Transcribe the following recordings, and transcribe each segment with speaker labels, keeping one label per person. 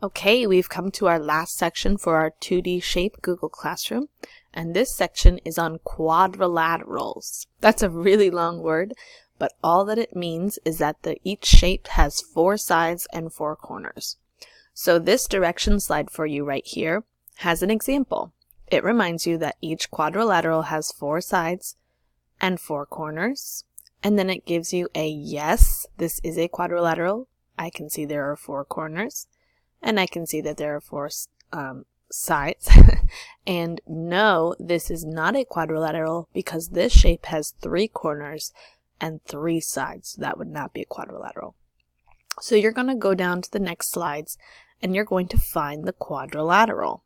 Speaker 1: Okay, we've come to our last section for our 2D shape Google Classroom, and this section is on quadrilaterals. That's a really long word, but all that it means is that each shape has 4 sides and 4 corners. So this direction slide for you right here has an example. It reminds you that each quadrilateral has 4 sides and 4 corners, and then it gives you a yes, this is a quadrilateral. I can see there are 4 corners. And I can see that there are 4 sides. And no, this is not a quadrilateral because this shape has 3 corners and 3 sides. That would not be a quadrilateral. So you're going to go down to the next slides and you're going to find the quadrilateral.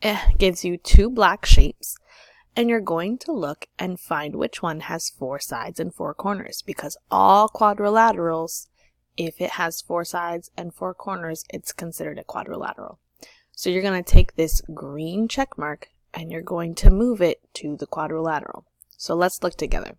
Speaker 1: It gives you 2 black shapes and you're going to look and find which one has 4 sides and 4 corners, because all quadrilaterals, if it has 4 sides and 4 corners, it's considered a quadrilateral. So you're going to take this green check mark and you're going to move it to the quadrilateral. So let's look together.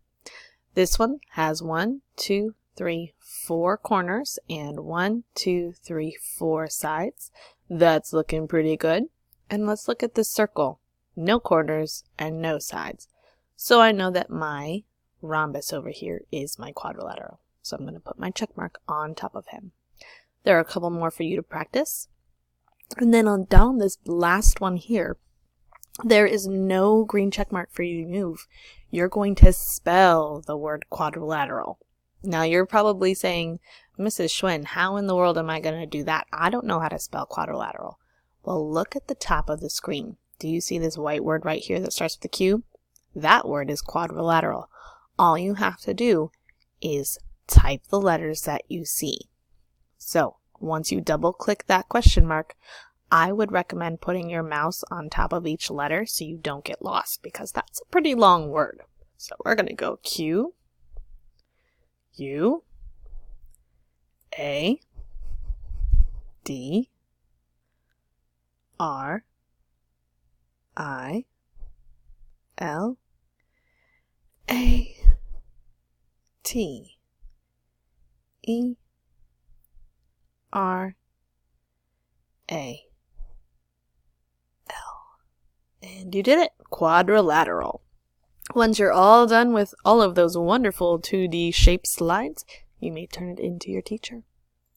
Speaker 1: This one has 1, 2, 3, 4 corners and 1, 2, 3, 4 sides. That's looking pretty good. And let's look at this circle. No corners and no sides. So I know that my rhombus over here is my quadrilateral. So I'm going to put my check mark on top of him. There are a couple more for you to practice. And then on down this last one here, there is no green check mark for you to move. You're going to spell the word quadrilateral. Now you're probably saying, Mrs. Schwinn, how in the world am I going to do that? I don't know how to spell quadrilateral. Well, look at the top of the screen. Do you see this white word right here that starts with a Q? That word is quadrilateral. All you have to do is type the letters that you see. So once you double click that question mark, I would recommend putting your mouse on top of each letter so you don't get lost, because that's a pretty long word. So we're going to go Q, U, A, D, R, I, L, A, T, E, R, A, L. And you did it! Quadrilateral. Once you're all done with all of those wonderful 2D shape slides, you may turn it into your teacher.